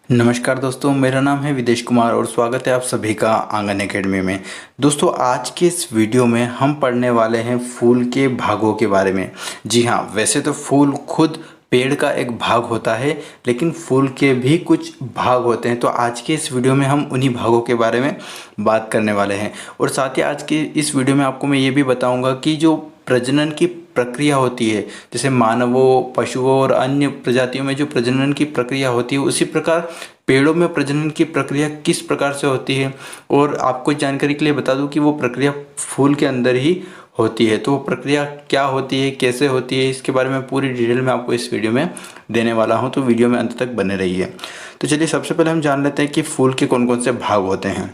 नमस्कार दोस्तों, मेरा नाम है विदेश कुमार और स्वागत है आप सभी का आंगन एकेडमी में। दोस्तों, आज के इस वीडियो में हम पढ़ने वाले हैं फूल के भागों के बारे में। जी हाँ, वैसे तो फूल खुद पेड़ का एक भाग होता है, लेकिन फूल के भी कुछ भाग होते हैं। तो आज के इस वीडियो में हम उन्हीं भागों के बारे में बात करने वाले हैं। और साथ ही आज के इस वीडियो में आपको मैं ये भी बताऊँगा कि जो प्रजनन की प्रक्रिया होती है, जैसे मानवों, पशुओं और अन्य प्रजातियों में जो प्रजनन की प्रक्रिया होती है, उसी प्रकार पेड़ों में प्रजनन की प्रक्रिया किस प्रकार से होती है। और आपको जानकारी के लिए बता दूं कि वो प्रक्रिया फूल के अंदर ही होती है। तो वो प्रक्रिया क्या होती है, कैसे होती है, इसके बारे में पूरी डिटेल में आपको इस वीडियो में देने वाला हूँ। तो वीडियो में अंत तक बने रहिए। तो चलिए सबसे पहले हम जान लेते हैं कि फूल के कौन कौन से भाग होते हैं।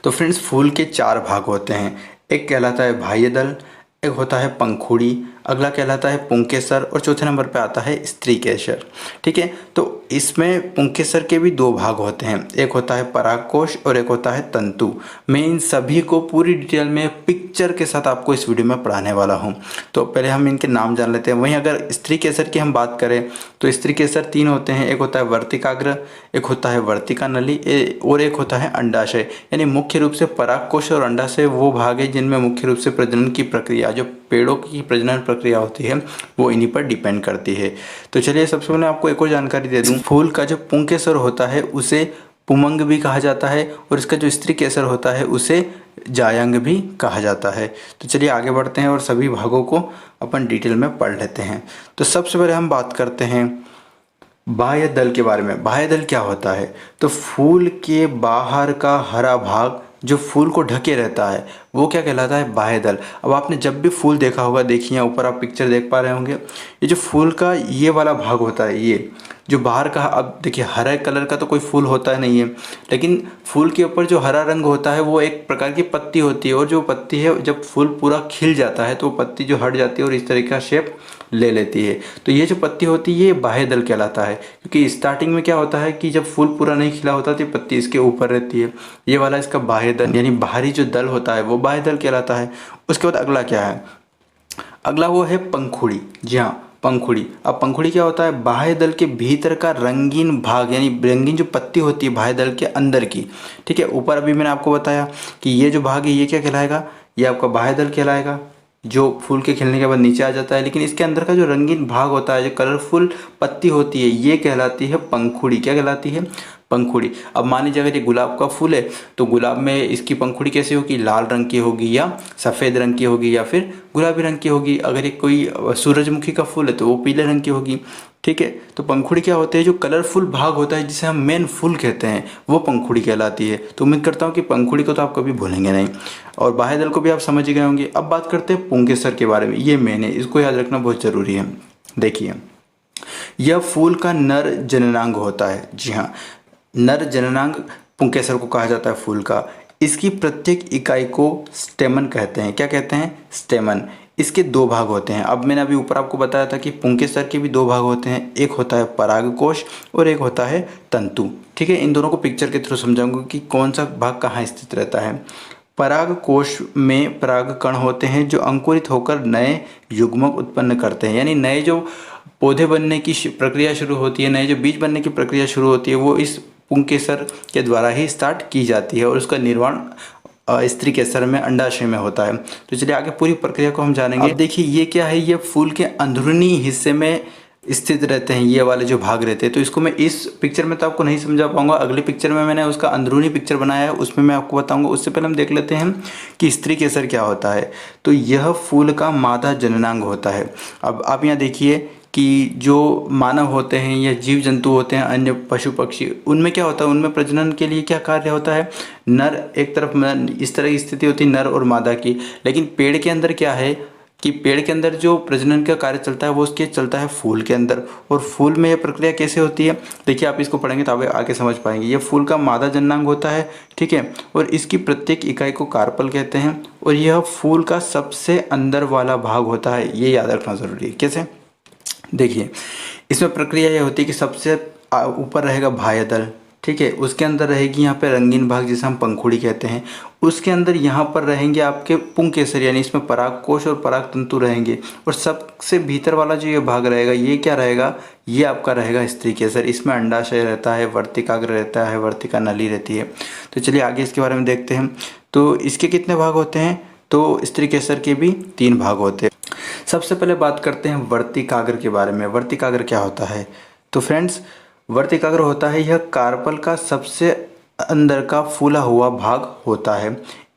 तो फ्रेंड्स, फूल के 4 भाग होते हैं। एक कहलाता है बाह्य दल, एक होता है पंखुड़ी, अगला कहलाता है पुंकेसर और चौथे नंबर पे आता है स्त्रीकेसर। ठीक है, तो इसमें पुंकेसर के भी 2 भाग होते हैं, एक होता है परागकोश और एक होता है तंतु। मैं इन सभी को पूरी डिटेल में पिक्चर के साथ आपको इस वीडियो में पढ़ाने वाला हूं। तो पहले हम इनके नाम जान लेते हैं। वहीं अगर स्त्रीकेसर की हम बात करें तो स्त्रीकेसर 3 होते हैं, एक होता है वर्तिकाग्र, एक होता है वर्तिका नली और एक होता है अंडाशय। यानी मुख्य रूप से परागकोश और अंडाशय वो भाग है जिनमें मुख्य रूप से प्रजनन की प्रक्रिया, जो पेड़ों की प्रजनन प्रक्रिया होती है, वो इन्हीं पर डिपेंड करती है। तो चलिए सबसे पहले आपको एक और जानकारी दे दूं। फूल का जो पुंकेसर होता है उसे पुमंग भी कहा जाता है और इसका जो स्त्रीकेसर होता है उसे जायंग भी कहा जाता है। तो चलिए आगे बढ़ते हैं और सभी भागों को अपन डिटेल में पढ़ लेते हैं। तो सबसे पहले हम बात करते हैं बाह्य दल के बारे में। बाह्य दल क्या होता है? तो फूल के बाहर का हरा भाग जो फूल को ढके रहता है वो क्या कहलाता है? बाह्य दल। अब आपने जब भी फूल देखा होगा, देखिए यहाँ ऊपर आप पिक्चर देख पा रहे होंगे, ये जो फूल का ये वाला भाग होता है, ये जो बाहर का, अब देखिए हरा कलर का तो कोई फूल होता है नहीं है, लेकिन फूल के ऊपर जो हरा रंग होता है वो एक प्रकार की पत्ती होती है। और जो पत्ती है, जब फूल पूरा खिल जाता है तो वो पत्ती जो हट जाती है और इस तरीके का शेप ले लेती है। तो ये जो पत्ती होती है ये बाह्य दल कहलाता है, क्योंकि स्टार्टिंग में क्या होता है कि जब फूल पूरा नहीं खिला होता तो पत्ती इसके ऊपर रहती है। ये वाला इसका बाह्य दल यानी बाहरी जो दल होता है वो बाह्य दल कहलाता है। उसके बाद अगला क्या है? अगला वो है पंखुड़ी। जी हाँ, पंखुड़ी। अब पंखुड़ी क्या होता है? बाह्य दल के भीतर का रंगीन भाग, यानी रंगीन जो पत्ती होती है बाह्य दल के अंदर की। ठीक है, ऊपर अभी मैंने आपको बताया कि ये जो भाग है ये क्या कहलाएगा? ये आपका बाह्य दल कहलाएगा, जो फूल के खिलने के बाद नीचे आ जाता है। लेकिन इसके अंदर का जो रंगीन भाग होता है, जो कलरफुल पत्ती होती है, ये कहलाती है पंखुड़ी। क्या कहलाती है? पंखुड़ी। अब मान लीजिए अगर ये गुलाब का फूल है तो गुलाब में इसकी पंखुड़ी कैसी होगी? लाल रंग की होगी या सफ़ेद रंग की होगी या फिर गुलाबी रंग की होगी। अगर ये कोई सूरजमुखी का फूल है तो वो पीले रंग की होगी। ठीक है, तो पंखुड़ी क्या होते हैं? जो कलरफुल भाग होता है जिसे हम मेन फूल कहते हैं, वो पंखुड़ी कहलाती है। तो उम्मीद करता हूँ कि पंखुड़ी को तो आप कभी भूलेंगे नहीं और बाह्य दल को भी आप समझ गए होंगे। अब बात करते हैं पुंकेसर के बारे में। ये मेन है, इसको याद रखना बहुत ज़रूरी है। देखिए, यह फूल का नर जननांग होता है। जी हाँ, नर जननांग पुंकेसर को कहा जाता है फूल का। इसकी प्रत्येक इकाई को स्टेमन कहते हैं। क्या कहते हैं? स्टेमन। इसके 2 भाग होते हैं। अब मैंने अभी ऊपर आपको बताया था कि पुंकेसर के भी 2 भाग होते हैं, एक होता है परागकोश और एक होता है तंतु। ठीक है, इन दोनों को पिक्चर के थ्रू समझाऊंगा कि कौन सा भाग कहाँ स्थित रहता है। परागकोश में पराग कण होते हैं जो अंकुरित होकर नए युग्मक उत्पन्न करते हैं। यानी नए जो पौधे बनने की प्रक्रिया शुरू होती है, नए जो बीज बनने की प्रक्रिया शुरू होती है, वो इस पुंकेसर के द्वारा ही स्टार्ट की जाती है और उसका निर्माण स्त्रीकेसर में, अंडाशय में होता है। तो चलिए आगे पूरी प्रक्रिया को हम जानेंगे। अब देखिए ये क्या है? ये फूल के अंदरूनी हिस्से में स्थित रहते हैं, ये वाले जो भाग रहते हैं। तो इसको मैं इस पिक्चर में तो आपको नहीं समझा पाऊंगा, अगली पिक्चर में मैंने उसका अंदरूनी पिक्चर बनाया है, उसमें मैं आपको बताऊंगा। उससे पहले हम देख लेते हैं कि स्त्रीकेसर क्या होता है। तो यह फूल का मादा जननांग होता है। अब आप यहाँ देखिए कि जो मानव होते हैं या जीव जंतु होते हैं, अन्य पशु पक्षी, उनमें क्या होता है? उनमें प्रजनन के लिए क्या कार्य होता है? नर एक तरफ, इस तरह की स्थिति होती है नर और मादा की। लेकिन पेड़ के अंदर क्या है कि पेड़ के अंदर जो प्रजनन का कार्य चलता है वो उसके चलता है फूल के अंदर। और फूल में यह प्रक्रिया कैसे होती है? देखिए, आप इसको पढ़ेंगे तो आप आगे समझ पाएंगे। ये फूल का मादा जननांग होता है। ठीक है, और इसकी प्रत्येक इकाई को कार्पल कहते हैं और यह फूल का सबसे अंदर वाला भाग होता है। ये याद रखना जरूरी है। कैसे? देखिए, इसमें प्रक्रिया यह होती है कि सबसे ऊपर रहेगा बाह्य दल। ठीक है। उसके अंदर रहेगी यहाँ पे रंगीन भाग जिसे हम पंखुड़ी कहते हैं। उसके अंदर यहाँ पर रहेंगे आपके पुंकेसर, यानी इसमें परागकोश और पराग तंतु रहेंगे। और सबसे भीतर वाला जो ये भाग रहेगा ये क्या रहेगा, ये आपका रहेगा स्त्री केसर। इसमें अंडाशय रहता है, वर्तिकाग्र रहता है, वर्तिका नली रहती है। तो चलिए आगे इसके बारे में देखते हैं। तो इसके कितने भाग होते हैं, तो स्त्री केसर के भी 3 भाग होते हैं। सबसे पहले बात करते हैं वर्तिकाग्र के बारे में। वर्तिकाग्र क्या होता है, तो फ्रेंड्स वर्तिकाग्र होता है यह कार्पल का सबसे अंदर का फूला हुआ भाग होता है।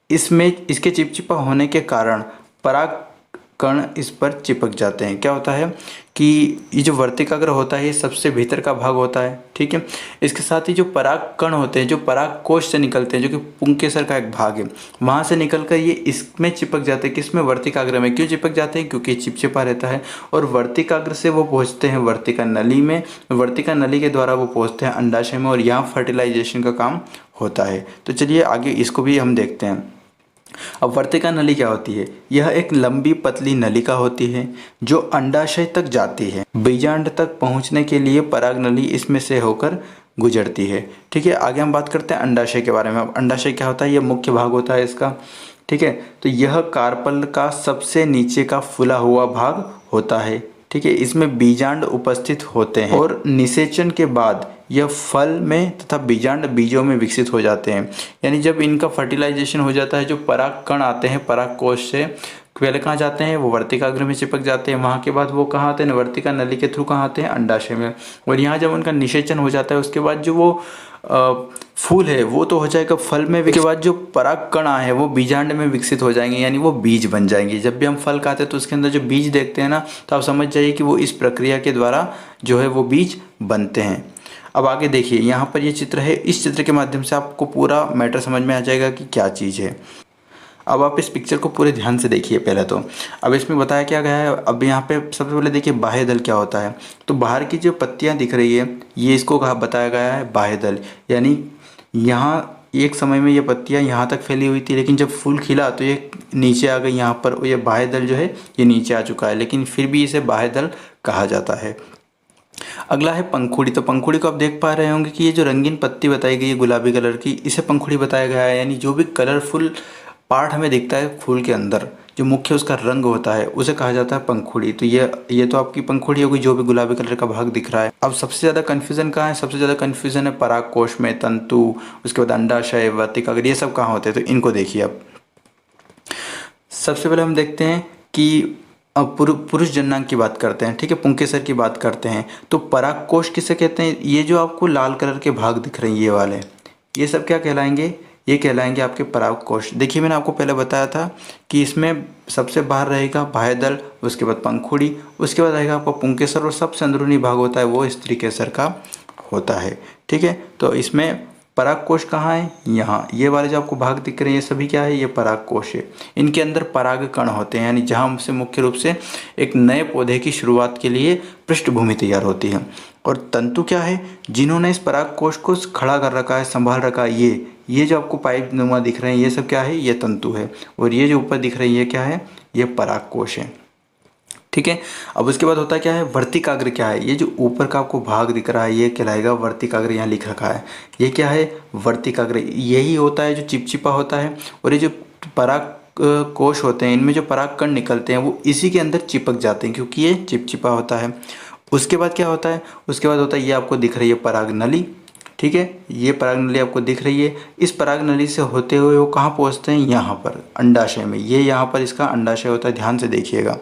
इसमें इसके चिपचिपा होने के कारण पराग कण इस पर चिपक जाते हैं। क्या होता है कि ये जो वर्तिकाग्र होता है ये सबसे भीतर का भाग होता है, ठीक है। इसके साथ ही जो पराग कण होते हैं, जो पराग कोश से निकलते हैं, जो कि पुंकेसर का एक भाग है, वहाँ से निकलकर ये इसमें चिपक जाते हैं। किसमें, वर्तिकाग्र में। क्यों चिपक जाते हैं, क्योंकि चिपचिपा रहता है। और वर्तिकाग्र से वो पहुँचते हैं वर्तिका नली में, वर्तिका नली के द्वारा वो पहुँचते हैं अंडाशय में, और यहाँ फर्टिलाइजेशन का काम होता है। तो चलिए आगे इसको भी हम देखते हैं। अब वर्तिका नली क्या होती है, यह एक लंबी पतली नलिका होती है जो अंडाशय तक जाती है। बीजांड तक पहुंचने के लिए पराग नली इसमें से होकर गुजरती है, ठीक है। आगे हम बात करते हैं अंडाशय के बारे में। अब अंडाशय क्या होता है, यह मुख्य भाग होता है इसका, ठीक है। तो यह कार्पल का सबसे नीचे का फूला हुआ भाग होता है, ठीक है। इसमें बीजांड उपस्थित होते हैं और निषेचन के बाद यह फल में तथा बीजांड बीजों में विकसित हो जाते हैं। यानी जब इनका फर्टिलाइजेशन हो जाता है, जो पराग कण आते हैं पराग कोश से, पहले कहाँ जाते हैं, वो वर्तिकाग्र में चिपक जाते हैं। वहाँ के बाद वो कहाँ आते हैं, वर्तिका नली के थ्रू कहाँ आते हैं, अंडाशय में। और यहाँ जब उनका निषेचन हो जाता है उसके बाद जो वो फूल है वो तो हो जाएगा फल में। उसके बाद जो पराग कण है वो बीजांड में विकसित हो जाएंगे, यानी वो बीज बन जाएंगे। जब भी हम फल खाते हैं तो उसके अंदर जो बीज देखते हैं ना, तो आप समझ जाइए कि वो इस प्रक्रिया के द्वारा जो है वो बीज बनते हैं। अब आगे देखिए, यहाँ पर ये चित्र है। इस चित्र के माध्यम से आपको पूरा मैटर समझ में आ जाएगा कि क्या चीज़ है। अब आप इस पिक्चर को पूरे ध्यान से देखिए पहले तो। अब इसमें बताया क्या गया है, अब यहाँ पे सबसे पहले देखिए बाह्य दल क्या होता है। तो बाहर की जो पत्तियाँ दिख रही है ये इसको कहा बताया गया है बाह्य दल। यानी यहाँ एक समय में ये पत्तियाँ यहाँ तक फैली हुई थी, लेकिन जब फूल खिला तो ये नीचे आ गई यहाँ पर, और ये बाह्य दल जो है ये नीचे आ चुका है, लेकिन फिर भी इसे बाह्य दल कहा जाता है। अगला है पंखुड़ी। तो पंखुड़ी को आप देख पा रहे होंगे कि ये जो रंगीन पत्ती बताई गई है गुलाबी कलर की, इसे पंखुड़ी बताया गया है। यानी जो भी कलरफुल पार्ट हमें दिखता है फूल के अंदर, जो मुख्य उसका रंग होता है, उसे कहा जाता है पंखुड़ी। तो ये तो आपकी पंखुड़ी होगी, जो भी गुलाबी कलर का भाग दिख रहा है। अब सबसे ज़्यादा कन्फ्यूज़न कहाँ है, सबसे ज़्यादा कन्फ्यूज़न है पराग कोश में, तंतु, उसके बाद अंडाशय, वर्तिकाग्र, ये सब कहाँ होते हैं। तो इनको देखिए। अब सबसे पहले हम देखते हैं कि अब पुरुष जननांग की बात करते हैं, ठीक है, पुंकेसर की बात करते हैं। तो पराग कोश किसे कहते हैं, ये जो आपको लाल कलर के भाग दिख रहे हैं ये वाले, ये सब क्या कहलाएंगे, ये कहलाएंगे आपके पराग कोश। देखिए मैंने आपको पहले बताया था कि इसमें सबसे बाहर रहेगा बाह्य दल, उसके बाद पंखुड़ी, उसके बाद रहेगा आपका पुंकेसर, और सबसे अंदरूनी भाग होता है वो स्त्री केसर का होता है, ठीक है। तो इसमें पराग कोश कहाँ है, यहाँ ये वाले जो आपको भाग दिख रहे हैं ये सभी क्या है, ये पराग कोश है। इनके अंदर पराग कण होते हैं, यानी जहाँ से मुख्य रूप से एक नए पौधे की शुरुआत के लिए पृष्ठभूमि तैयार होती है। और तंतु क्या है, जिन्होंने इस पराग कोश को खड़ा कर रखा है, संभाल रखा है, ये जो आपको पाइप नुमा दिख रहे हैं ये सब क्या है, ये तंतु है। और ये जो ऊपर दिख रही है क्या है, ये पराग कोश है, ठीक है। अब उसके बाद होता है क्या है, वर्तिकाग्र क्या है, ये जो ऊपर का आपको भाग दिख रहा है ये कहलाएगा वर्तिकाग्र। यहाँ लिख रखा है ये क्या है, वर्तिकाग्र। यही होता है जो चिपचिपा होता है, और ये जो पराग कोश होते हैं इनमें जो पराग कण निकलते हैं वो इसी के अंदर चिपक जाते हैं, क्योंकि ये चिपचिपा होता है। उसके बाद क्या होता है, उसके बाद होता है ये आपको दिख रही है पराग नली, ठीक है। ये पराग नली आपको दिख रही है। इस पराग नली से होते हुए वो कहाँ पहुँचते हैं, यहाँ पर अंडाशय में। ये यहाँ पर इसका अंडाशय होता है, ध्यान से देखिएगा,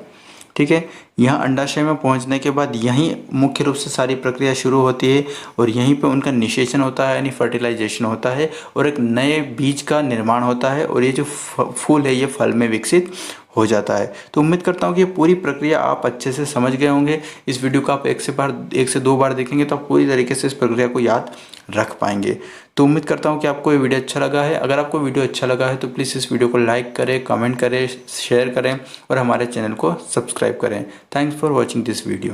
ठीक है। यहाँ अंडाशय में पहुँचने के बाद यहीं मुख्य रूप से सारी प्रक्रिया शुरू होती है, और यहीं पे उनका निषेचन होता है, यानी फर्टिलाइजेशन होता है, और एक नए बीज का निर्माण होता है, और ये जो फूल है ये फल में विकसित हो जाता है। तो उम्मीद करता हूँ कि ये पूरी प्रक्रिया आप अच्छे से समझ गए होंगे। इस वीडियो को आप एक से दो बार देखेंगे तो आप पूरी तरीके से इस प्रक्रिया को याद रख पाएंगे। तो उम्मीद करता हूँ कि आपको ये वीडियो अच्छा लगा है। अगर आपको वीडियो अच्छा लगा है तो प्लीज़ इस वीडियो को लाइक करें, कमेंट करें, शेयर करें, और हमारे चैनल को सब्सक्राइब करें। Thanks for watching this video.